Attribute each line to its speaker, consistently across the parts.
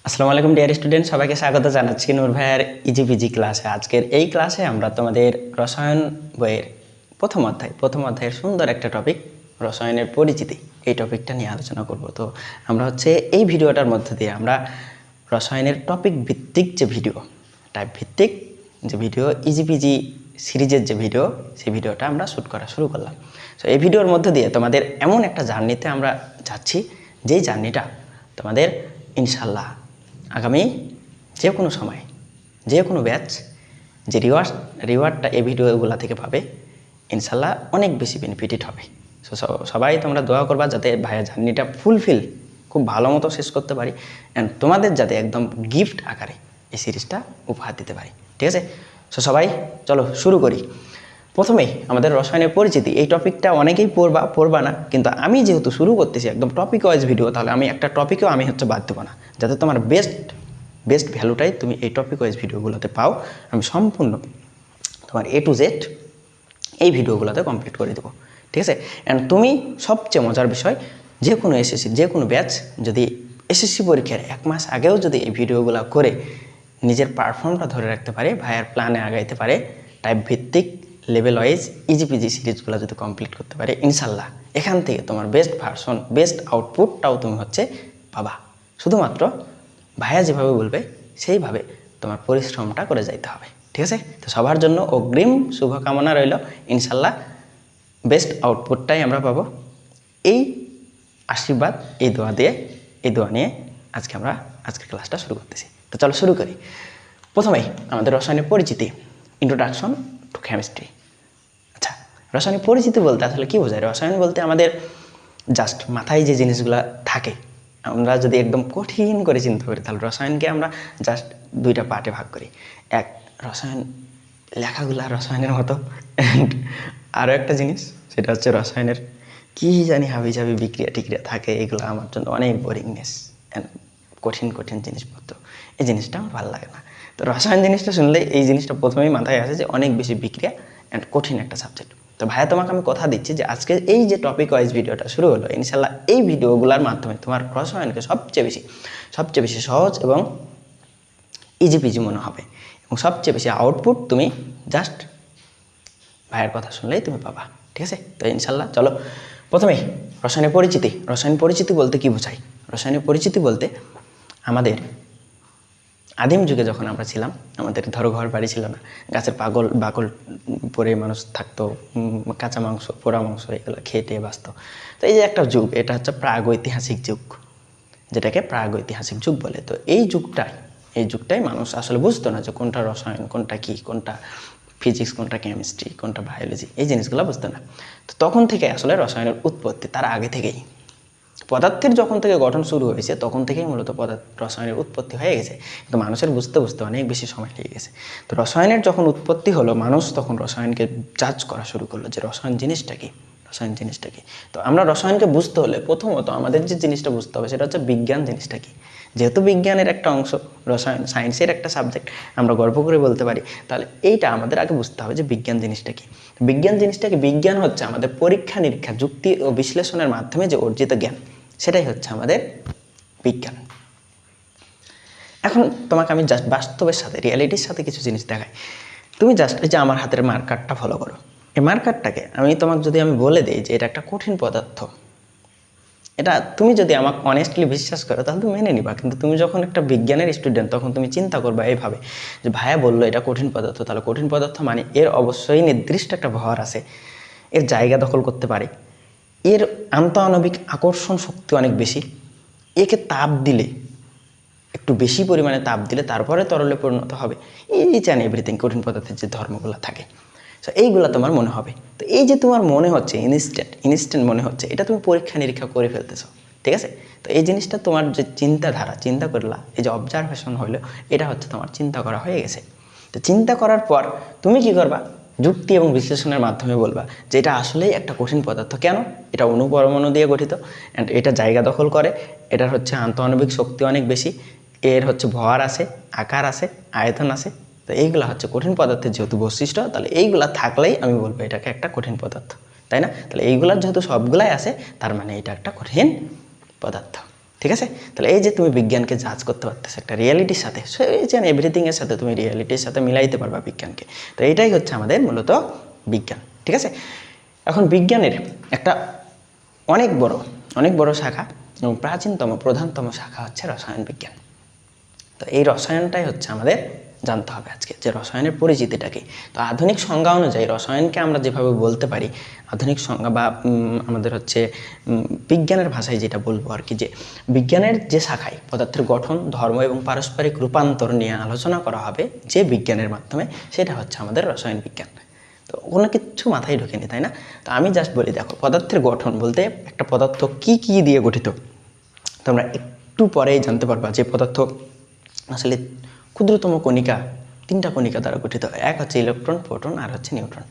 Speaker 1: আসসালামু আলাইকুম dear student, সবাইকে স্বাগত জানাচ্ছি নূর ভাইয়ের ইজিপিজি ক্লাসে। আজকের এই ক্লাসে আমরা তোমাদের রসায়ন বইয়ের প্রথম অধ্যায়ের সুন্দর একটা টপিক রসায়নের পরিচিতি, এই টপিকটা নিয়ে আলোচনা করব। তো আমরা এই ভিডিওটার মধ্যে দিয়ে আমরা রসায়নের টপিক ভিত্তিক যে ভিডিও, টাইপ ভিত্তিক যে ভিডিও, ইজিপিজি সিরিজের যে ভিডিও, সেই ভিডিওটা আমরা শ্যুট করা শুরু করলাম। তো এই ভিডিওর মধ্যে দিয়ে তোমাদের এমন একটা জার্নিতে আমরা যাচ্ছি, যেই জার্নিটা তোমাদের ইনশাল্লাহ আগামী যে কোনো সময়, যে কোনো ব্যাচ যে রিওয়ার্ডটা এই ভিডিওগুলো থেকে পাবে, ইনশাল্লাহ অনেক বেশি বেনিফিটেড হবে। সো সবাই তোমরা দোয়া করবা যাতে ভাইয়া জার্নিটা ফুলফিল খুব ভালো মতো শেষ করতে পারি, অ্যান্ড তোমাদের যাতে একদম গিফট আকারে এই সিরিজটা উপহার দিতে পারি। ঠিক আছে? সো সবাই চলো শুরু করি। প্রথমেই আমাদের রসায়নের পরিচিতি, এই টপিকটা অনেকেই পড়বা না, কিন্তু আমি যেহেতু শুরু করতেছি একদম টপিক ওয়াইজ ভিডিও, তাহলে আমি একটা টপিকেও আমি বাদ দেবো না, যাতে তোমার বেস্ট ভ্যালুটাই তুমি এই টপিক ওয়াইজ ভিডিওগুলোতে পাও। আমি সম্পূর্ণ তোমার A to Z এই ভিডিওগুলোতে কমপ্লিট করে দেবো। ঠিক আছে? অ্যান্ড তুমি সবচেয়ে মজার বিষয়, যে কোনো এসএসসি, যে কোনো ব্যাচ যদি এসএসসি পরীক্ষার 1 মাস আগেও যদি এই ভিডিওগুলো করে নিজের পারফর্মটা ধরে রাখতে পারে, ভাইয়ার প্ল্যানে আগাইতে পারে, টাইপ ভিত্তিক লেভেল ওয়াইজ ইজিপিজি সিরিজগুলো যদি কমপ্লিট করতে পারে, ইনশাল্লাহ এখান থেকে তোমার বেস্ট ভার্সন, বেস্ট আউটপুটটাও তুমি পাবা। শুধুমাত্র ভাইয়া যেভাবে বলবে সেইভাবে তোমার পরিশ্রমটা করে যাইতে হবে। ঠিক আছে? তো সবার জন্য অগ্রিম শুভকামনা রইল, ইনশাল্লাহ বেস্ট আউটপুটটাই আমরা পাবো। এই আশীর্বাদ, এই দোয়া নিয়ে আজকের ক্লাসটা শুরু করতেছি। তো চলো শুরু করি। প্রথমেই আমাদের রসায়নের পরিচিতি, ইন্ট্রোডাকশন টু কেমিস্ট্রি। আচ্ছা, রসায়নের পরিচিতি বলতে আসলে কী বোঝায়? রসায়ন বলতে আমাদের জাস্ট মাথায় যে জিনিসগুলো থাকে, আমরা যদি একদম কঠিন করে চিন্তা করি, তাহলে রসায়নকে আমরা জাস্ট 2টা পার্টে ভাগ করি। এক, রসায়ন লেখাগুলা রসায়নের মতো, অ্যান্ড আরও একটা জিনিস, সেটা হচ্ছে রসায়নের কী জানি হাবিজাবি বিক্রিয়া টিক্রিয়া থাকে, এগুলো আমার জন্য অনেক বোরিংনেস অ্যান্ড কঠিন জিনিসপত্র, এই জিনিসটা আমার ভালো লাগে না। তো রসায়ন জিনিসটা শুনলে এই জিনিসটা প্রথমেই মাথায় আসে যে অনেক বেশি বিক্রিয়া অ্যান্ড কঠিন একটা সাবজেক্ট। তো ভাইয়া তোমাকে আমি কথা দিচ্ছি যে আজকে এই যে টপিক ওয়াইজ ভিডিওটা শুরু হলো, ইনশাল্লাহ এই ভিডিওগুলোর মাধ্যমে তোমার রসায়নকে সবচেয়ে বেশি সহজ এবং ইজিপিজি মনে হবে, এবং সবচেয়ে বেশি আউটপুট তুমি জাস্ট ভাইয়ের কথা শুনলেই তুমি পাবা। ঠিক আছে? তো ইনশাল্লাহ চলো প্রথমেই রসায়নের পরিচিতি বলতে কী বোঝায়? রসায়নের পরিচিতি বলতে আমাদের আদিম যুগে যখন আমরা ছিলাম, আমাদের ধরো ঘর বাড়ি ছিল না, গাছের বাকল পরে মানুষ থাকতো, কাঁচা মাংস, পোড়া মাংস এগুলো খেটে বাঁচত। তো এই যে একটা যুগ, এটা হচ্ছে প্রাগৈতিহাসিক যুগ, যেটাকে প্রাগৈতিহাসিক যুগ বলে। তো এই যুগটাই মানুষ আসলে বুঝতো না যে কোনটা রসায়ন, কোনটা কি, কোনটা ফিজিক্স, কোনটা কেমিস্ট্রি, কোনটা বায়োলজি, এই জিনিসগুলো বুঝতো না। তো তখন থেকে আসলে রসায়নের উৎপত্তি, তার আগে থেকেই পদার্থের যখন থেকে গঠন শুরু হয়েছে, তখন থেকেই মূলত রসায়নের উৎপত্তি হয়ে গেছে, কিন্তু মানুষের বুঝতে অনেক বেশি সময় লেগে গেছে। তো রসায়নের যখন উৎপত্তি হলো, মানুষ তখন রসায়নকে জাজ করা শুরু করলো যে রসায়ন জিনিসটা কি। তো আমরা রসায়নকে বুঝতে হলে প্রথমত আমাদের যে জিনিসটা বুঝতে হবে, সেটা হচ্ছে বিজ্ঞান জিনিসটা কি। যেহেতু বিজ্ঞানের একটা অংশ রসায়ন, সায়েন্সের একটা সাবজেক্ট, আমরা গর্ব করে বলতে পারি, তাহলে এইটা আমাদের আগে বুঝতে হবে যে বিজ্ঞান জিনিসটা কি। বিজ্ঞান হচ্ছে আমাদের পরীক্ষা নিরীক্ষা, যুক্তি ও বিশ্লেষণের মাধ্যমে যে অর্জিত জ্ঞান, সেটাই হচ্ছে আমাদের বিজ্ঞান। এখন তোমাকে আমি জাস্ট বাস্তবের সাথে, রিয়ালিটির সাথে কিছু জিনিস দেখাই। তুমি জাস্ট এই যে আমার হাতের মার্কারটা ফলো করো। এই মার্কারটাকে যদি আমি বলে দিই যে এটা একটা কঠিন পদার্থ, এটা তুমি যদি আমাকে অনেস্টলি বিশ্বাস করো তাহলে তুমি মেনে নিবা। কিন্তু তুমি যখন একটা বিজ্ঞানের স্টুডেন্ট, তখন তুমি চিন্তা করবা এইভাবে যে ভাইয়া বললো এটা কঠিন পদার্থ, তাহলে কঠিন পদার্থ মানে এর অবশ্যই নির্দিষ্ট একটা ভর আছে, এর জায়গা দখল করতে পারে, এর আন্তঃআণবিক আকর্ষণ শক্তি অনেক বেশি, একে তাপ দিলে, একটু বেশি পরিমাণে তাপ দিলে তারপরে তরলে পরিণত হবে, এই চান এভরিথিং, কঠিন পদার্থের যে ধর্মগুলো থাকে। সো এইগুলো তোমার মনে হবে। তো এই যে তোমার মনে হচ্ছে ইনস্ট্যান্ট মনে হচ্ছে, এটা তুমি পরীক্ষা নিরীক্ষা করে ফেলতেছো। ঠিক আছে? তো এই জিনিসটা তোমার যে চিন্তা করলা, এই যে অবজারভেশন হইলো, এটা হচ্ছে তোমার চিন্তা করা হয়ে গেছে। তো চিন্তা করার পর তুমি কি করবা? যুক্তি এবং বিশ্লেষণের মাধ্যমে বলবা যে এটা আসলেই একটা কঠিন পদার্থ। কেন? এটা অণু দিয়ে গঠিত, অ্যান্ড এটা জায়গা দখল করে, এটার হচ্ছে আন্তঃআণবিক শক্তি অনেক বেশি, এর হচ্ছে ভর আছে, আকার আছে, আয়তন আছে। তো এইগুলো হচ্ছে কঠিন পদার্থের যেহেতু বৈশিষ্ট্য, তাহলে এইগুলা থাকলেই আমি বলবো এটাকে একটা কঠিন পদার্থ, তাই না? তাহলে এইগুলার যেহেতু সবগুলাই আছে, তার মানে এটা একটা কঠিন পদার্থ। ঠিক আছে? তাহলে এই যে তুমি বিজ্ঞানকে জাজ করতে পারতেছো একটা রিয়েলিটির সাথে, সো এই যে এভরিথিংয়ের সাথে তুমি রিয়েলিটির সাথে মিলাইতে পারবা বিজ্ঞানকে। তো এইটাই হচ্ছে আমাদের মূলত বিজ্ঞান। ঠিক আছে? এখন বিজ্ঞানের একটা অনেক বড় শাখা এবং প্রাচীনতম প্রধানতম শাখা হচ্ছে রসায়ন বিজ্ঞান। তো এই রসায়নটাই হচ্ছে আমাদের জানতে হবে আজকে, যে রসায়নের পরিচিতিটা কি। তো আধুনিক সংজ্ঞা অনুযায়ী রসায়নকে আমরা যেভাবে বলতে পারি, আধুনিক সংজ্ঞা বা আমাদের হচ্ছে বিজ্ঞানের ভাষায় যেটা বলবো আর কি, যে বিজ্ঞানের যে শাখায় পদার্থের গঠন, ধর্ম এবং পারস্পরিক রূপান্তর নিয়ে আলোচনা করা হবে যে বিজ্ঞানের মাধ্যমে, সেটা হচ্ছে আমাদের রসায়ন বিজ্ঞান। তো কোনো কিছু মাথায় ঢোকেনি, তাই না? তো আমি জাস্ট বলি, দেখো পদার্থের গঠন বলতে একটা পদার্থ কি কি দিয়ে গঠিত তোমরা একটু পরেই জানতে পারবা। যে পদার্থ আসলে ক্ষুদ্রতম কণিকা, 3টা কণিকা দ্বারা গঠিত। এক হচ্ছে ইলেকট্রন, প্রোটন আর হচ্ছে নিউট্রন,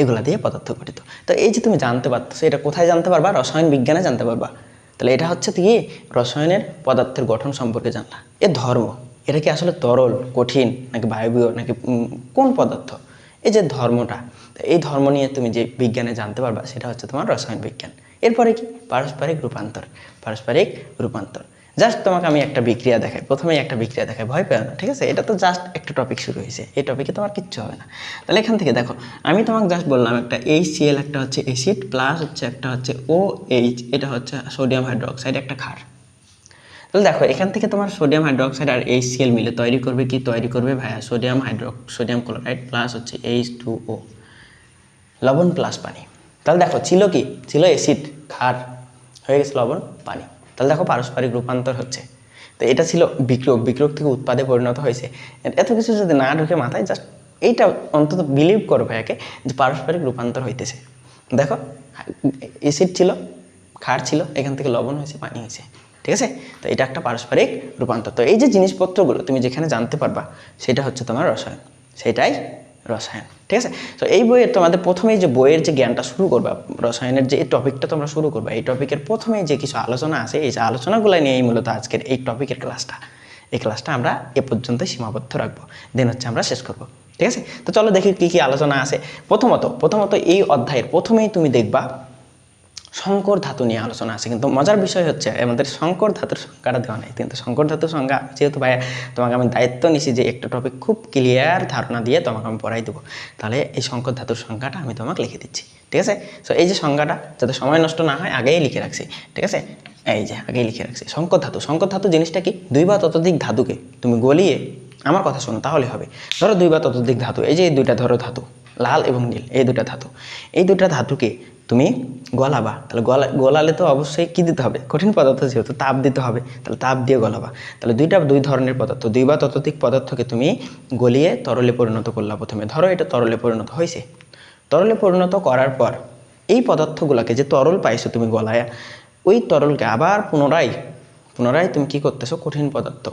Speaker 1: এগুলা দিয়ে পদার্থ গঠিত। তো এই যে তুমি জানতে পারতেছো, এটা কোথায় জানতে পারবা? রসায়ন বিজ্ঞানে জানতে পারবা। তাহলে এটা হচ্ছে কি রসায়নের পদার্থের গঠন সম্পর্কে জানলা। এর ধর্ম, এটা কি আসলে তরল, কঠিন নাকি বায়বীয় নাকি কোন পদার্থ, এই যে ধর্মটা, এই ধর্ম নিয়ে তুমি যে বিজ্ঞানে জানতে পারবা সেটা হচ্ছে তোমার রসায়ন বিজ্ঞান। এরপরে কি পারস্পরিক রূপান্তর। জাস্ট তোমাকে আমি একটা বিক্রিয়া দেখাই, প্রথমেই একটা বিক্রিয়া দেখাই, ভয় পেও না, ঠিক আছে? এটা তো জাস্ট একটা টপিক শুরু হয়েছে, এই টপিকে তোমার কিচ্ছু হবে না। তাহলে এখান থেকে দেখো, আমি তোমাকে জাস্ট বললাম একটা HCl, একটা হচ্ছে অ্যাসিড, প্লাস হচ্ছে একটা হচ্ছে OH, এটা হচ্ছে সোডিয়াম হাইড্রোক্সাইড, একটা ক্ষার। তাহলে দেখো এখান থেকে তোমার সোডিয়াম হাইড্রোক্সাইড আর HCl মিলে তৈরি করবে ভাইয়া সোডিয়াম ক্লোরাইড প্লাস হচ্ছে H2O, লবণ প্লাস পানি। তাহলে দেখো ছিল কি, ছিল অ্যাসিড, ক্ষার, হয়ে গেছে লবণ, পানি। তাহলে দেখো পারস্পরিক রূপান্তর হচ্ছে। তো এটা ছিল বিক্রিয়ক থেকে উৎপাদে পরিণত হয়েছে। এত কিছু যদি না ঢুকে মাথায়, জাস্ট এইটা অন্তত বিলিভ করো ভাইয়াকে যে পারস্পরিক রূপান্তর হইতেছে। দেখো অ্যাসিড ছিল, ক্ষার ছিল, এখান থেকে লবণ হয়েছে, পানি হয়েছে, ঠিক আছে? তো এটা একটা পারস্পরিক রূপান্তর। তো এই যে জিনিসপত্রগুলো তুমি যেখানে জানতে পারবা, সেটা হচ্ছে তোমার রসায়ন, সেটাই রসায়ন, ঠিক আছে? তো এই বইয়ের তোমাদের প্রথমেই যে বইয়ের যে জ্ঞানটা শুরু করবা, রসায়নের যে টপিকটা তোমরা শুরু করবা, এই টপিকের প্রথমেই যে কিছু আলোচনা আছে, এই যে আলোচনাগুলো নিয়েই মূলত আজকের এই টপিকের ক্লাসটা, এই ক্লাসটা আমরা এ পর্যন্তই সীমাবদ্ধ রাখবো, দেন হচ্ছে আমরা শেষ করব, ঠিক আছে? তো চলো দেখি কী কী আলোচনা আছে। প্রথমত এই অধ্যায়ের প্রথমেই তুমি দেখবা সংকর ধাতু নিয়ে আলোচনা আছে। কিন্তু মজার বিষয় হচ্ছে আমাদের সংকর ধাতুর সংজ্ঞাটা দেওয়া নেই। কিন্তু সংকর ধাতুর সংজ্ঞা যেহেতু ভাইয়া তোমাকে আমি দায়িত্ব নিছি যে একটা টপিক খুব ক্লিয়ার ধারণা দিয়ে তোমাকে আমি পড়াই দেবো, তাহলে এই সংকর ধাতুর সংজ্ঞাটা আমি তোমাকে লিখে দিচ্ছি, ঠিক আছে? সো এই যে সংজ্ঞাটা যাতে সময় নষ্ট না হয় আগেই লিখে রাখছি, ঠিক আছে? এই যে আগেই লিখে রাখছি সংকর ধাতু জিনিসটা কি, 2 বা ততোধিক ধাতুকে তুমি গলিয়ে, আমার কথা শোনো তাহলে হবে, ধরো 2 বা ততোধিক ধাতু, এই যে এই 2টা ধরো ধাতু, লাল এবং নীল, এই 2টা ধাতু, এই 2টা ধাতুকে তুমি গলাবা। তাহলে গলালে তো অবশ্যই কী দিতে হবে, কঠিন পদার্থ যেহেতু তাপ দিতে হবে, তাহলে তাপ দিয়ে গলাবা। তাহলে 2 ধরনের পদার্থ, 2 বা ততোধিক পদার্থকে তুমি গলিয়ে তরলে পরিণত করলা। প্রথমে ধরো এটা তরলে পরিণত হয়েছে, তরলে পরিণত করার পর এই পদার্থগুলোকে যে তরল পাইছো তুমি গলায়, ওই তরলকে আবার পুনরায় তুমি কী করতেছো, কঠিন পদার্থ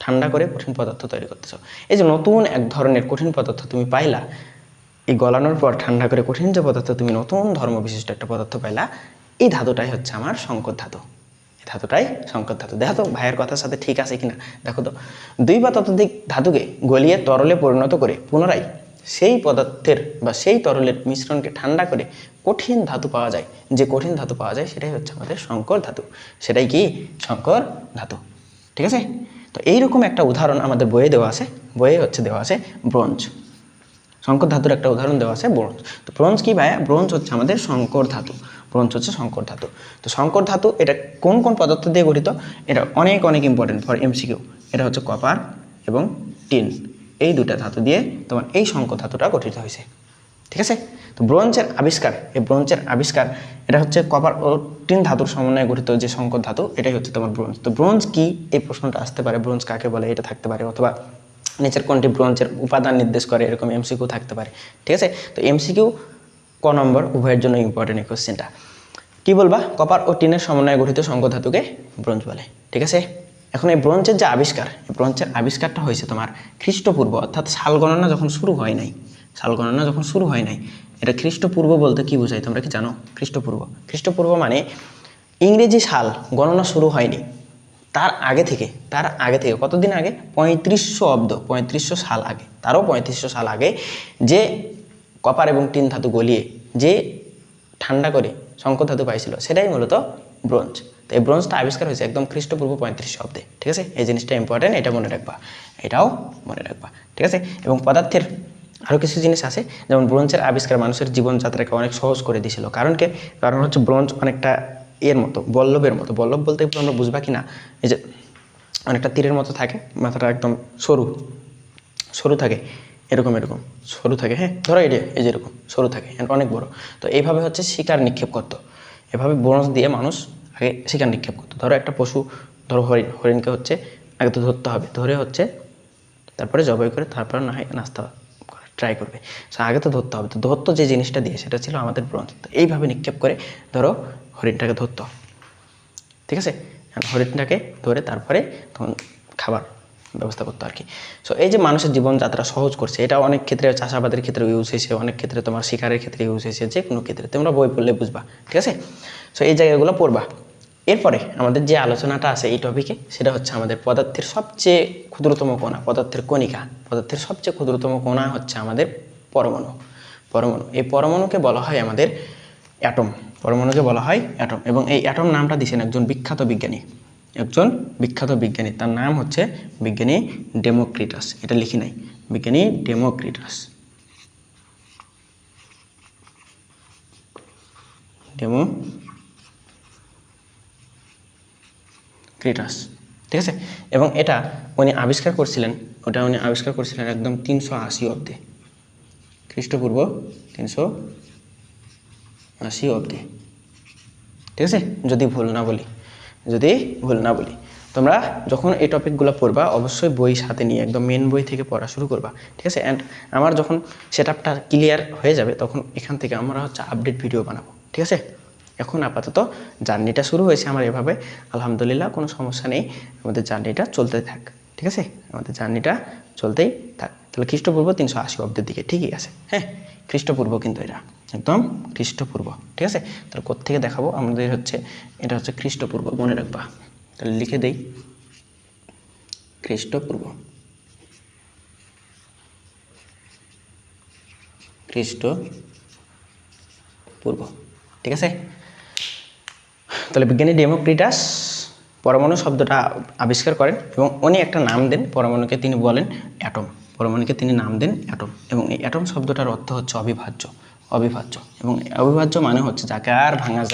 Speaker 1: ঠান্ডা করে কঠিন পদার্থ তৈরি করতেছো। এই যে নতুন এক ধরনের কঠিন পদার্থ তুমি পাইলা, এই গলানোর পর ঠান্ডা করে কঠিন যে পদার্থ তুমি নতুন ধর্ম বিশিষ্ট একটা পদার্থ পাইলা, এই ধাতুটাই হচ্ছে আমার সংকর ধাতু। এই ধাতুটাই সংকর ধাতু। দেখো তো ভাইয়ের কথার সাথে ঠিক আছে কিনা, দেখো তো 2 বা ততোধিক ধাতুকে গলিয়ে তরলে পরিণত করে পুনরায় সেই পদার্থের বা সেই তরলের মিশ্রণকে ঠান্ডা করে কঠিন ধাতু পাওয়া যায়, যে কঠিন ধাতু পাওয়া যায় সেটাই হচ্ছে আমাদের সংকর ধাতু, সেটাই কি সংকর ধাতু, ঠিক আছে? তো এইরকম একটা উদাহরণ আমাদের বইয়ে দেওয়া আছে, দেওয়া আছে ব্রোঞ্জ। সংকর ধাতুর একটা উদাহরণ দেওয়া আছে ব্রোঞ্জ। তো ব্রোঞ্জ কি ভাইয়া, ব্রোঞ্জ হচ্ছে আমাদের সংকর ধাতু, সংকর ধাতু। তো সংকর ধাতু এটা কোন কোন পদার্থ দিয়ে গঠিত, এটা অনেক ইম্পর্টেন্ট ফর MCQ। এটা হচ্ছে কপার এবং টিন, এই 2টা ধাতু দিয়ে তোমার এই সংকর ধাতুটা গঠিত হয়েছে, ঠিক আছে? তো ব্রোঞ্জের আবিষ্কার এটা হচ্ছে কপার ও টিন ধাতুর সমন্বয়ে গঠিত যে সংকর ধাতু, এটাই হচ্ছে তোমার ব্রোঞ্জ। তো ব্রোঞ্জ কি, এই প্রশ্নটা আসতে পারে, ব্রোঞ্জ কাকে বলে এটা থাকতে পারে, অথবা নিচের কোনটি ব্রোঞ্জের উপাদান নির্দেশ করে, এরকম MCQ থাকতে পারে, ঠিক আছে? তো MCQ ক নম্বর উভয়ের জন্য ইম্পর্টেন্ট এই কোশ্চেনটা। কী বলবা, কপার ও টিনের সমন্বয়ে গঠিত সংকর ধাতুকে ব্রোঞ্জ বলে, ঠিক আছে? এখন এই ব্রোঞ্জের যে আবিষ্কার, এই ব্রোঞ্জের আবিষ্কারটা হয়েছে তোমার খ্রিস্টপূর্ব, অর্থাৎ সাল গণনা যখন শুরু হয় নাই, এটা খ্রিস্টপূর্ব বলতে কি বোঝায় তোমরা কি জানো? খ্রিস্টপূর্ব মানে ইংরেজি সাল গণনা শুরু হয়নি, তার আগে থেকে কতদিন আগে, 3500 সাল আগে, তারও 3500 সাল আগে যে কপার এবং টিন ধাতু গলিয়ে যে ঠান্ডা করে সংকর ধাতু পাইছিল, সেটাই মূলত ব্রোঞ্জ। তো এই ব্রোঞ্জটা আবিষ্কার হয়েছে একদম খ্রিস্টপূর্ব 35 অব্দে। ঠিক আছে, এই জিনিসটা ইম্পর্টেন্ট, এটা মনে রাখবা, এটাও মনে রাখবা। ঠিক আছে, এবং পদার্থের আরও কিছু জিনিস আছে, যেমন ব্রোঞ্জের আবিষ্কার মানুষের জীবনযাত্রাকে অনেক সহজ করে দিয়েছিল। কারণ হচ্ছে ব্রোঞ্জ অনেকটা এর মতো, বল্লভের মতো। বল্লভ বলতে একটু আমরা বুঝবা কি না, এই যে অনেকটা তীরের মতো থাকে, মাথাটা একদম সরু সরু থাকে, এরকম সরু থাকে। হ্যাঁ, ধরো এই যে এরকম সরু থাকে, অনেক বড়। তো এইভাবে হচ্ছে শিকার নিক্ষেপ করতো, এভাবে ব্রোঞ্জ দিয়ে মানুষ আগে শিকার নিক্ষেপ করতো। ধরো একটা পশু, ধরো হরিণকে হচ্ছে আগে তো ধরতে হবে, ধরে হচ্ছে তারপরে জবাই করে তারপর না হয় নাস্তা ট্রাই করবে। সো আগে তো ধরতে হবে, তো ধরতো যে জিনিসটা দিয়ে সেটা ছিল আমাদের ব্রোঞ্জ। তো এইভাবে নিক্ষেপ করে ধরো হরিণটাকে ধরতো। ঠিক আছে, হরিণটাকে ধরে তারপরে তখন খাবার ব্যবস্থা করতো আর কি। সো এই যে মানুষের জীবনযাত্রা সহজ করছে, এটা অনেক ক্ষেত্রে চাষাবাদের ক্ষেত্রে ইউজ হয়েছে, অনেক ক্ষেত্রে তোমার শিকারের ক্ষেত্রে ইউজ হয়েছে, যে কোনো ক্ষেত্রে তোমরা বই পড়লে বুঝবা। ঠিক আছে, সো এই জায়গাগুলো পড়বা। এরপরে আমাদের যে আলোচনাটা আছে এই টপিকে, সেটা হচ্ছে আমাদের পদার্থের সবচেয়ে ক্ষুদ্রতম কণা, পদার্থের কণিকা। পদার্থের সবচেয়ে ক্ষুদ্রতম কণা হচ্ছে আমাদের পরমাণু। এই পরমাণুকে বলা হয় আমাদের অ্যাটম। পরমাণুকে বলা হয় অ্যাটম, এবং এই অ্যাটম নামটা দিয়েছেন একজন বিখ্যাত বিজ্ঞানী, তার নাম হচ্ছে বিজ্ঞানী ডেমোক্রিটাস। এটা লিখি নাই, বিজ্ঞানী ডেমোক্রিটাস। ঠিক আছে, এবং এটা উনি আবিষ্কার করছিলেন একদম 380 অব্দে, খ্রিস্টপূর্ব 380 অব্দে। ঠিক আছে, যদি ভুল না বলি। তোমরা যখন এই টপিকগুলো পড়বা অবশ্যই বই সাথে নিয়ে একদম মেন বই থেকে পড়া শুরু করবা। ঠিক আছে, অ্যান্ড আমার যখন সেটআপটা ক্লিয়ার হয়ে যাবে তখন এখান থেকে আমরা হচ্ছে আপডেট ভিডিও বানাবো। ঠিক আছে, এখন আপাতত জার্নিটা শুরু হয়েছে আমার এভাবে, আলহামদুলিল্লাহ কোনো সমস্যা নেই, আমাদের জার্নিটা চলতে থাক। ঠিক আছে, আমাদের জার্নিটা চলতেই থাক। তাহলে খ্রিস্টপূর্ব 380 অব্দের দিকে, ঠিকই আছে। হ্যাঁ, খ্রিস্টপূর্ব কিন্তু এটা একদম খ্রিস্টপূর্ব। ঠিক আছে, তাহলে কোত্থেকে দেখাবো, আমাদের হচ্ছে এটা হচ্ছে খ্রিস্টপূর্ব, মনে রাখবা। তাহলে লিখে দেই খ্রিস্টপূর্ব। ঠিক আছে, তাহলে বিজ্ঞানী ডেমোক্রিটাস পরমাণু শব্দটা আবিষ্কার করেন, এবং উনি একটা নাম দেন পরমাণুকে, তিনি বলেন অ্যাটম। পরমাণুকে তিনি নাম দেন অ্যাটম, এবং এই অ্যাটম শব্দটার অর্থ হচ্ছে অবিভাজ্য। এবং অবিভাজ্য মানে হচ্ছে যাকে আর ভাঙা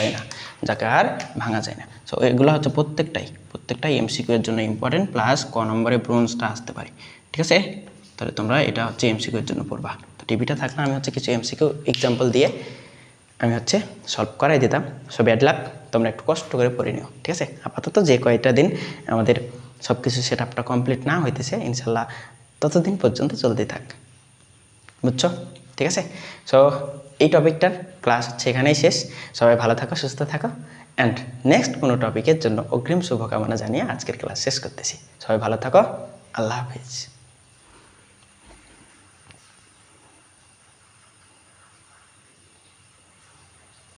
Speaker 1: যায় না। সো এগুলো হচ্ছে প্রত্যেকটাই এমসিকিউ এর জন্য ইম্পর্টেন্ট, প্লাস ক নম্বরে ব্রোঞ্জটা আসতে পারে। ঠিক আছে, তাহলে তোমরা এটা হচ্ছে এমসিকিউ এর জন্য পড়বা। তো টিভিটা থাকলে আমি হচ্ছে কিছু এমসিকিউ এক্সাম্পল দিয়ে আমি হচ্ছে সলভ করাই দিতাম। সো ব্যাড লাক, তোমরা একটু কষ্ট করে পড়ে নিও। ঠিক আছে, আপাতত যে কয়টা দিন আমাদের সব কিছু সেটআপটা কমপ্লিট না হইতেছে, ইনশাল্লাহ ততদিন পর্যন্ত চলতেই থাক, বুঝছো? ঠিক আছে, সো এই টপিকটার ক্লাস হচ্ছে এখানেই শেষ। সবাই ভালো থাকো, সুস্থ থাকো, অ্যান্ড নেক্সট কোনো টপিকের জন্য অগ্রিম শুভকামনা জানিয়ে আজকের ক্লাস শেষ করতেছি। সবাই ভালো থাকো, আল্লাহ হাফিজ।